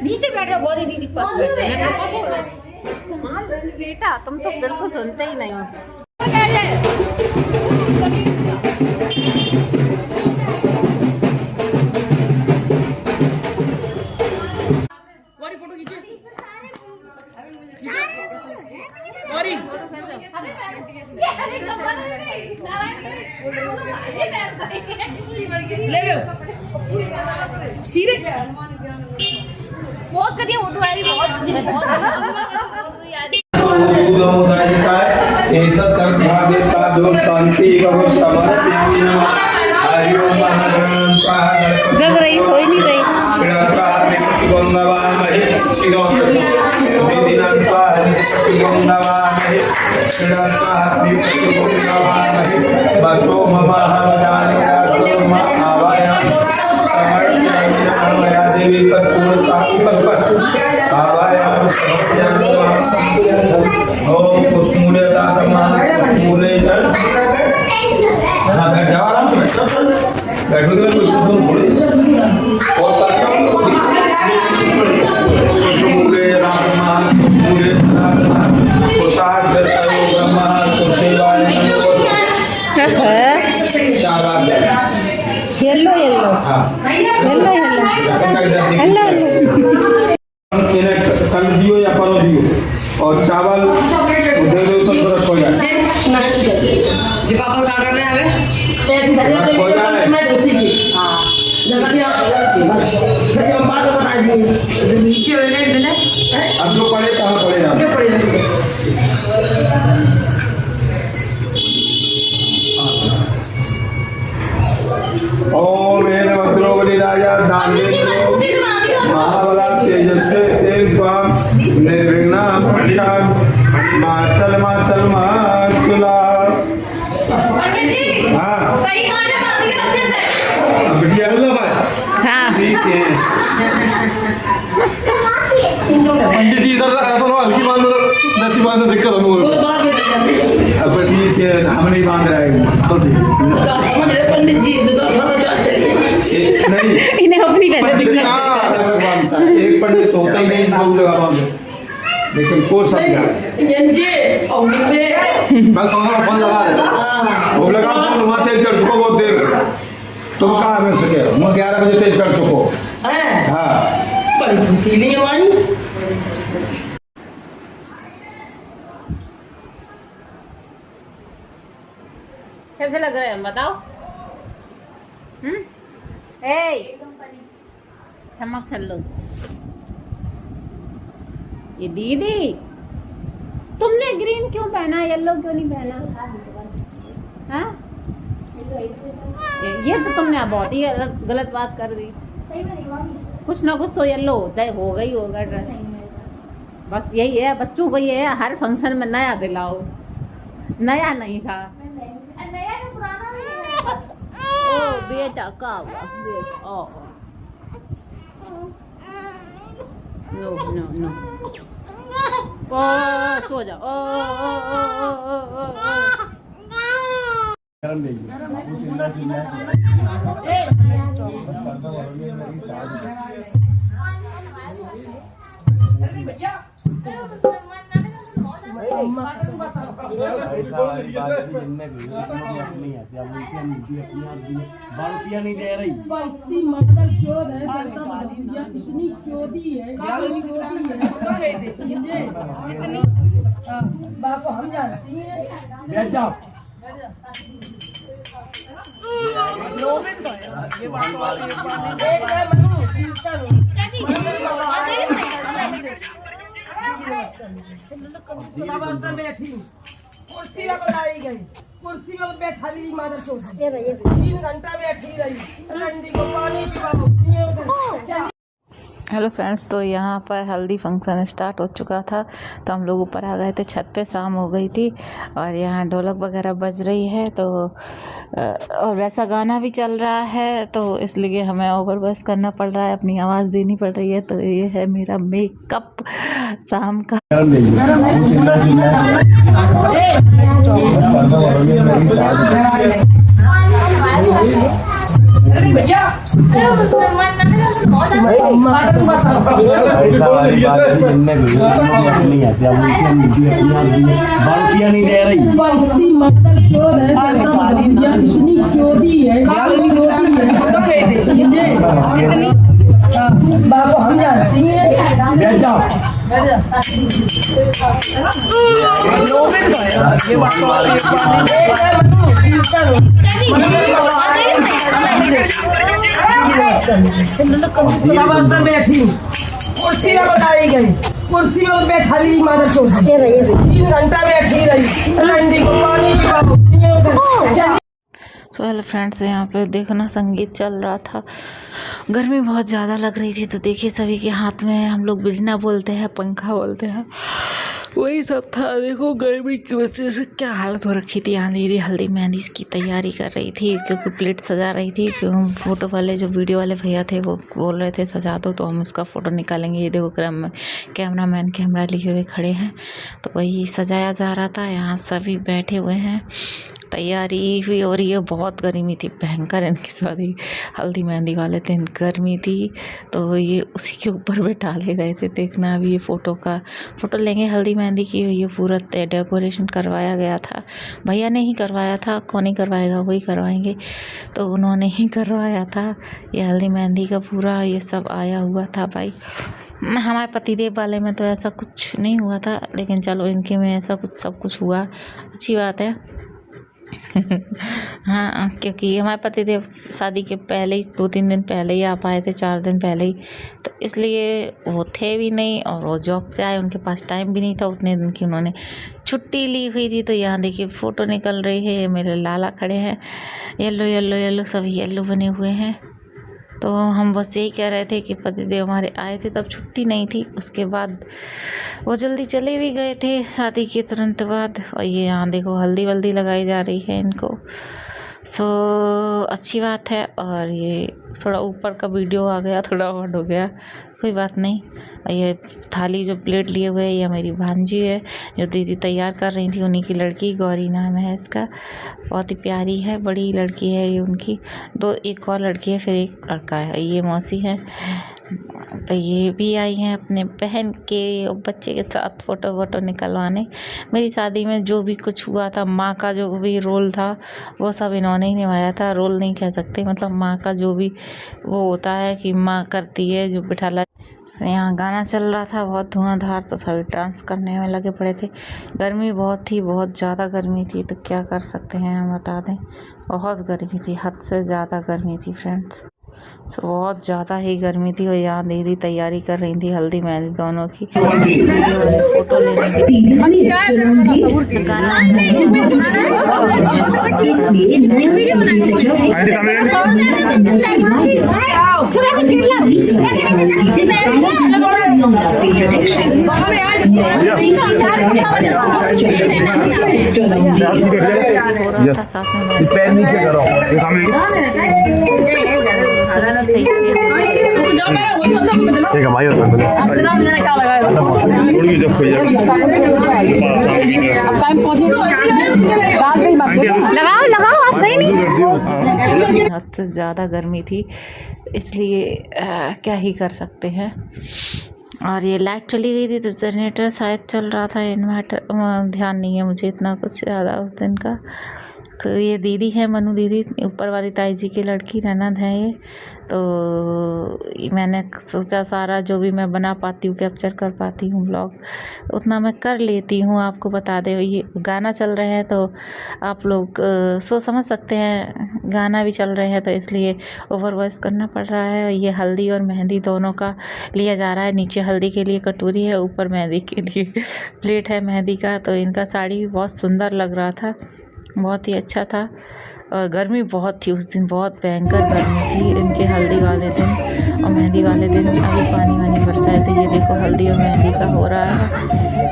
नीचे बैठ जाओ बड़ी दीदी बेटा तुम तो बिल्कुल सुनते ही नहीं हो। फोटो खींचो ले लो सीधे बहुत करिए वो तो यार बहुत जग रही सोई नहीं रही येलो येलो येलो येलो कल दियो या परो दियो और चावल दे दो तो तुरंत हो जाए जी पापा क्या करने आवे हो जाए मैं धोती की हां जल्दी आओ फिर हम बात बता देंगे नीचे हो गए इतने अब जो पड़े कहां पड़े ना क्यों पड़े ओम वेद मंत्रोबली राजा दानवेंद्र महाबला तेजस्वी तेज पाम निर्विघ्न प्रशांत माचल माचल माचुला हाँ सही खाना बांध लियो अच्छे से बिटिया बोलो भाई हाँ ठीक है पंडित जी इधर ऐसा लो हल्की बांध दो नथी बांध दिक्कत हम लोग अब ठीक है हम नहीं बांध रहे हैं तो ठीक हमारे पंडित जी तो पता चल नहीं इन्हें अपनी पहले पंडित दिखना बांधता है एक पंडित होता ही नहीं दो जगह बांधे लेकिन कोई समझा ये और मुझे मैं समझ रहा बंद लगा दे वो लगा तो वहाँ तेल चढ़ चुको बहुत देर तुम कहाँ में सके मैं 11 बजे तेल चढ़ चुको हैं हाँ बड़ी धुती नहीं हमारी कैसे लग रहे हैं बताओ ए चमक चल लो ये दीदी तुमने ग्रीन क्यों पहना येलो क्यों नहीं पहना हाँ ये तो तुमने बहुत ही गलत बात कर दी कुछ ना कुछ तो येलो होता है होगा ही होगा ड्रेस बस यही है बच्चों को ये है हर फंक्शन में नया दिलाओ नया नहीं था ओ बेटा का हुआ बेटा ओ नो नो नो ओ सो जा ओ ओ ओ ओ ओ ओ रुपया नहीं दे रही इतनी मदर चोद है इतनी चोदी है बापू हम जानती हैं बैठ जाओ बैठी कुर्सी पर लाई गई कुर्सी पर बैठा दी मदर चोद 3 घंटा बैठी रही रंडी को पानी पिलाओ हेलो फ्रेंड्स तो यहाँ पर हल्दी फंक्शन स्टार्ट हो चुका था तो हम लोग ऊपर आ गए थे छत पे शाम हो गई थी और यहाँ ढोलक वगैरह बज रही है तो और वैसा गाना भी चल रहा है तो इसलिए हमें ओवर बस करना पड़ रहा है अपनी आवाज़ देनी पड़ रही है तो ये है मेरा मेकअप शाम का रुपया नहीं दे रही बाबू हम जानती हैं बैठ जाओ बैठी कुर्सी में बनाई गई, कुर्सी में बैठा ली मादर चोद 3 घंटा बैठी रही रंडी को पानी पिलाओ। तो हेलो फ्रेंड्स, यहाँ पे देखना संगीत चल रहा था। गर्मी बहुत ज़्यादा लग रही थी, तो देखिए सभी के हाथ में, हम लोग बिजना बोलते हैं, पंखा बोलते हैं, वही सब था। देखो गर्मी की वजह से क्या हालत हो रखी थी। यहाँ दीदी हल्दी मेहंदी की तैयारी कर रही थी, क्योंकि प्लेट सजा रही थी। क्यों फ़ोटो वाले जो वीडियो वाले भैया थे वो बोल रहे थे सजा दो, तो हम उसका फ़ोटो निकालेंगे। ये देखो कैमरा मैन कैमरा लिए हुए खड़े हैं, तो वही सजाया जा रहा था। यहाँ सभी बैठे हुए हैं, तैयारी हुई। और ये बहुत गर्मी थी, भयंकर। इनकी शादी हल्दी मेहंदी वाले दिन गर्मी थी, तो ये उसी के ऊपर बैठा ले गए थे। देखना अभी ये फ़ोटो लेंगे हल्दी मेहंदी की। ये पूरा डेकोरेशन करवाया गया था, भैया ने ही करवाया था। कौन ही करवाएगा, वही करवाएंगे, तो उन्होंने ही करवाया था। ये हल्दी मेहंदी का पूरा ये सब आया हुआ था भाई। हमारे पतिदेव वाले में तो ऐसा कुछ नहीं हुआ था, लेकिन चलो इनके में ऐसा कुछ सब कुछ हुआ, अच्छी बात है। हाँ, क्योंकि हमारे पतिदेव शादी के पहले ही 2-3 दिन पहले ही आ पाए थे, 4 दिन पहले ही, तो इसलिए वो थे भी नहीं। और वो जॉब से आए, उनके पास टाइम भी नहीं था उतने दिन की, उन्होंने छुट्टी ली हुई थी। तो यहाँ देखिए फ़ोटो निकल रही है, मेरे लाला खड़े हैं, येलो येलो येलो, सभी येलो बने हुए हैं। तो हम बस यही कह रहे थे कि पतिदेव हमारे आए थे तब छुट्टी नहीं थी, उसके बाद वो जल्दी चले भी गए थे शादी के तुरंत बाद। और ये यहाँ देखो हल्दी वल्दी लगाई जा रही है इनको, सो अच्छी बात है। और ये थोड़ा ऊपर का वीडियो आ गया, थोड़ा ऑड हो गया, कोई बात नहीं। ये थाली जो प्लेट लिए हुए है, ये मेरी भांजी है, जो दीदी तैयार कर रही थी, उन्हीं की लड़की, गौरी नाम है इसका। बहुत ही प्यारी है, बड़ी लड़की है ये उनकी। एक और लड़की है, फिर एक लड़का है। ये मौसी है, तो ये भी आई हैं अपने बहन के और बच्चे के साथ फ़ोटो वोटो निकलवाने। मेरी शादी में जो भी कुछ हुआ था, माँ का जो भी रोल था वो सब इन्होंने ही निभाया था। रोल नहीं कह सकते, मतलब माँ का जो भी वो होता है कि माँ करती है, जो बिठाला। यहाँ गाना चल रहा था बहुत धुआंधार, तो सभी डांस करने में लगे पड़े थे। गर्मी बहुत थी, बहुत ज़्यादा गर्मी थी, तो क्या कर सकते हैं हम बता दें। बहुत गर्मी थी, हद से ज़्यादा गर्मी थी फ्रेंड्स। सो बहुत ज़्यादा ही गर्मी थी। और यहाँ दीदी तैयारी कर रही थी हल्दी मेहंदी दोनों की, फ़ोटो लेने की। पैर नीचे करो, ठीक है भाई, लगाओ आप गई नहीं। हद से ज़्यादा गर्मी थी, इसलिए क्या ही कर सकते हैं। और ये लाइट चली गई थी, तो जनरेटर शायद चल रहा था, इन्वर्टर ध्यान नहीं है मुझे इतना कुछ ज़्यादा उस दिन का। तो ये दीदी है, मनु दीदी, ऊपर वाली ताई जी की लड़की, ननद है ये। तो मैंने सोचा सारा जो भी मैं बना पाती हूँ, कैप्चर कर पाती हूँ ब्लॉग, उतना मैं कर लेती हूँ। आपको बता दें, ये गाना चल रहे हैं तो आप लोग सोच समझ सकते हैं, गाना भी चल रहे हैं, तो इसलिए ओवर वॉइस करना पड़ रहा है। ये हल्दी और मेहंदी दोनों का लिया जा रहा है। नीचे हल्दी के लिए कटोरी है, ऊपर मेहंदी के लिए प्लेट है मेहंदी का। तो इनका साड़ी भी बहुत सुंदर लग रहा था, बहुत ही अच्छा था। और गर्मी बहुत थी उस दिन, बहुत भयंकर गर्मी थी इनके हल्दी वाले दिन और मेहंदी वाले दिन। अभी पानी वानी बरसाए थे। ये देखो हल्दी और मेहंदी का हो रहा है।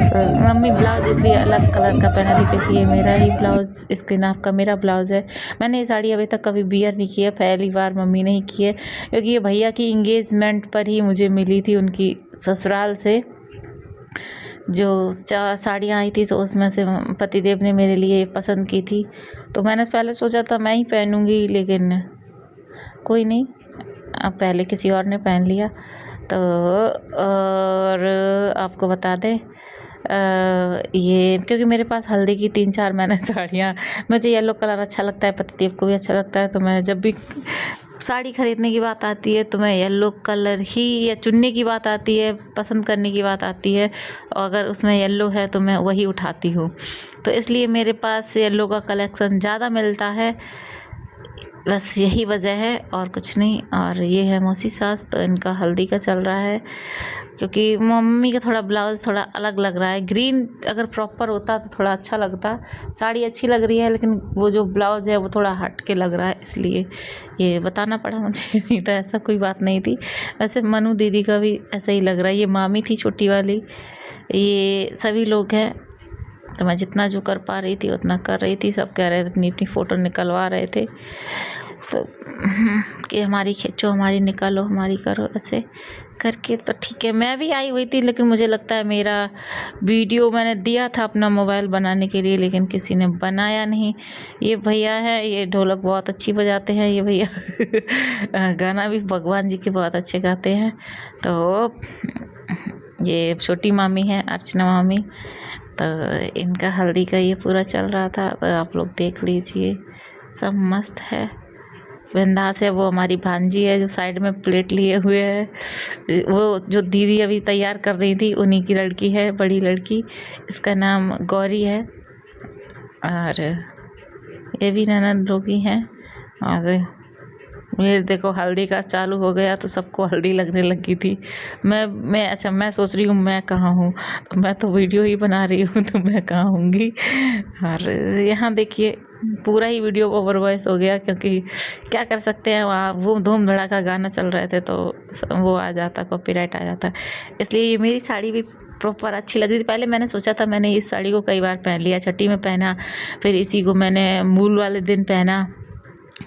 तो मम्मी ब्लाउज इसलिए अलग कलर का पहना थी, क्योंकि ये मेरा ही ब्लाउज, इसके नाप का मेरा ब्लाउज है। मैंने ये साड़ी अभी तक कभी बियर नहीं की है, पहली बार मम्मी ने ही की है, क्योंकि ये भैया की इंगेजमेंट पर ही मुझे मिली थी उनकी ससुराल से। जो 4 साड़ियाँ आई थी, तो उसमें से पतिदेव ने मेरे लिए पसंद की थी। तो मैंने पहले सोचा था मैं ही पहनूंगी, लेकिन कोई नहीं, अब पहले किसी और ने पहन लिया। तो और आपको बता दें, ये क्योंकि मेरे पास हल्दी की 3-4 मैंने साड़ियाँ, मुझे येलो कलर अच्छा लगता है, पतिदेव को भी अच्छा लगता है, तो मैं जब भी साड़ी खरीदने की बात आती है तो मैं येलो कलर ही, या चुन्नी की बात आती है, पसंद करने की बात आती है, और अगर उसमें येलो है तो मैं वही उठाती हूँ। तो इसलिए मेरे पास येलो का कलेक्शन ज़्यादा मिलता है, बस यही वजह है और कुछ नहीं। और ये है मौसी सास, तो इनका हल्दी का चल रहा है, क्योंकि मम्मी का थोड़ा ब्लाउज़ थोड़ा अलग लग रहा है। ग्रीन अगर प्रॉपर होता तो थोड़ा अच्छा लगता, साड़ी अच्छी लग रही है लेकिन वो जो ब्लाउज़ है वो थोड़ा हट के लग रहा है, इसलिए ये बताना पड़ा मुझे, नहीं तो ऐसा कोई बात नहीं थी। वैसे मनु दीदी का भी ऐसा ही लग रहा है, ये मामी थी छोटी वाली, ये सभी लोग हैं। तो मैं जितना जो कर पा रही थी उतना कर रही थी। सब कह रहे थे, अपनी अपनी फ़ोटो निकलवा रहे थे तो कि हमारी खींचो, हमारी निकालो, हमारी करो, ऐसे करके। तो ठीक है, मैं भी आई हुई थी, लेकिन मुझे लगता है मेरा वीडियो मैंने दिया था अपना मोबाइल बनाने के लिए, लेकिन किसी ने बनाया नहीं। ये भैया हैं, ये ढोलक बहुत अच्छी बजाते हैं ये भैया गाना भी भगवान जी के बहुत अच्छे गाते हैं। तो ये छोटी मामी है, अर्चना मामी, तो इनका हल्दी का ये पूरा चल रहा था, तो आप लोग देख लीजिए, सब मस्त है। बिंदास है। वो हमारी भांजी है जो साइड में प्लेट लिए हुए है, वो जो दीदी अभी तैयार कर रही थी उन्हीं की लड़की है, बड़ी लड़की, इसका नाम गौरी है। और ये भी ननद लोग ही हैं। और ये देखो हल्दी का चालू हो गया तो सबको हल्दी लगने लगी थी। मैं सोच रही हूँ मैं कहाँ हूँ, तो मैं तो वीडियो ही बना रही हूँ, तो मैं कहाँ होंगी। और यहाँ देखिए पूरा ही वीडियो ओवर वॉइस हो गया, क्योंकि क्या कर सकते हैं, वहाँ वो धूम धड़ाका गाना चल रहे थे तो वो आ जाता, कॉपीराइट आ जाता। इसलिए ये मेरी साड़ी भी प्रॉपर अच्छी लगी थी। पहले मैंने सोचा था, मैंने इस साड़ी को कई बार पहन लिया, छठी में पहना, फिर इसी को मैंने मूल वाले दिन पहना,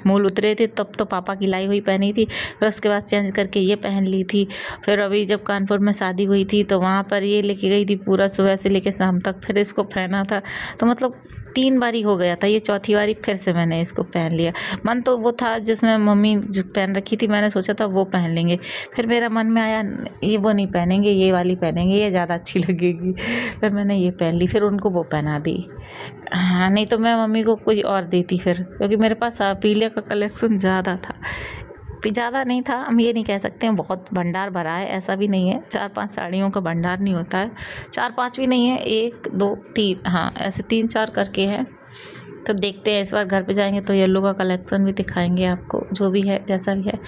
मूल उतरे थे तब तो पापा की लाई हुई पहनी थी, फिर उसके बाद चेंज करके ये पहन ली थी। फिर अभी जब कानपुर में शादी हुई थी तो वहाँ पर ये लेके गई थी, पूरा सुबह से लेके शाम तक, फिर इसको पहना था। तो मतलब 3 बारी हो गया था, ये चौथी बारी फिर से मैंने इसको पहन लिया। मन तो वो था जिसमें मम्मी जो पहन रखी थी, मैंने सोचा था वो पहन लेंगे, फिर मेरा मन में आया ये वो नहीं पहनेंगे, ये वाली पहनेंगे, ये ज़्यादा अच्छी लगेगी, फिर मैंने ये पहन ली, फिर उनको वो पहना दी। हाँ, नहीं तो मैं मम्मी को कोई और देती फिर, क्योंकि मेरे पास पीले का कलेक्शन ज़्यादा था। ज़्यादा नहीं था, हम ये नहीं कह सकते हैं बहुत भंडार भरा है, ऐसा भी नहीं है। 4-5 साड़ियों का भंडार नहीं होता है, 4-5 भी नहीं है, 1 2 3, हाँ ऐसे 3-4 करके हैं। तो देखते हैं, इस बार घर पे जाएंगे तो येलो का कलेक्शन भी दिखाएंगे आपको, जो भी है जैसा भी है।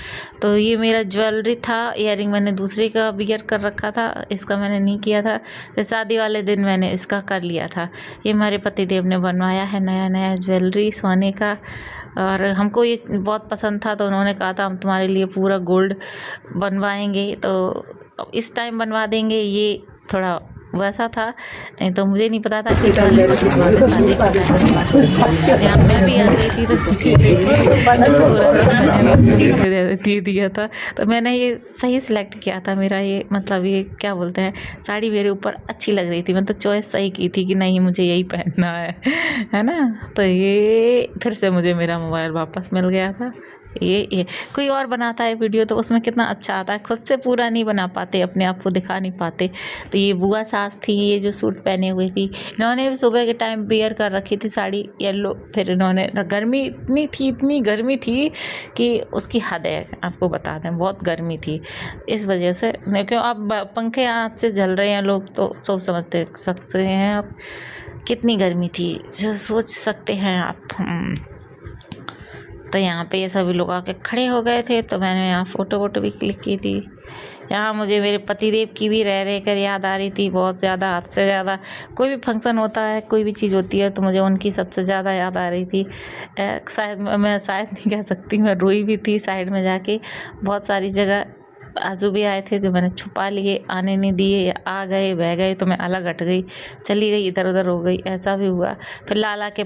तो ये मेरा ज्वेलरी था, ईयरिंग मैंने दूसरे का वियर कर रखा था, इसका मैंने नहीं किया था। फिर शादी वाले दिन मैंने इसका कर लिया था। ये हमारे पतिदेव ने बनवाया है नया नया ज्वेलरी सोने का, और हमको ये बहुत पसंद था, तो उन्होंने कहा था हम तुम्हारे लिए पूरा गोल्ड बनवाएंगे, तो इस टाइम बनवा देंगे। ये थोड़ा वैसा था, नहीं तो मुझे नहीं पता था कि मैं भी आ गई थी तो दे दिया था। तो मैंने ये सही सिलेक्ट किया था, मेरा ये मतलब ये क्या बोलते हैं, साड़ी मेरे ऊपर अच्छी लग रही थी, मतलब चॉइस सही की थी कि नहीं मुझे यही पहनना है ना। तो ये फिर से मुझे मेरा मोबाइल वापस मिल गया था। ये कोई और बनाता है वीडियो तो उसमें कितना अच्छा आता है, खुद से पूरा नहीं बना पाते, अपने आप को दिखा नहीं पाते। तो ये बुआ सास थी, ये जो सूट पहने हुई थी, इन्होंने भी सुबह के टाइम वेयर कर रखी थी साड़ी येलो। फिर इन्होंने, गर्मी इतनी गर्मी थी कि उसकी हद है, आपको बता दें बहुत गर्मी थी। इस वजह से क्यों अब पंखे हाथ से जल रहे हैं लोग, तो सोच समझते सकते हैं आप कितनी गर्मी थी, जो सोच सकते हैं आप। तो यहाँ पे ये सभी लोग आके खड़े हो गए थे, तो मैंने यहाँ फ़ोटो भी क्लिक की थी। यहाँ मुझे मेरे पतिदेव की भी रह कर याद आ रही थी बहुत ज़्यादा, हद से ज़्यादा। कोई भी फंक्शन होता है, कोई भी चीज़ होती है, तो मुझे उनकी सबसे ज़्यादा याद आ रही थी। शायद नहीं कह सकती, मैं रोई भी थी साइड में जाके। बहुत सारी जगह आजू भी आए थे जो मैंने छुपा लिए, आने नहीं दिए, आ गए बह गए तो मैं अलग हट गई, चली गई, इधर उधर हो गई, ऐसा भी हुआ। फिर लाला के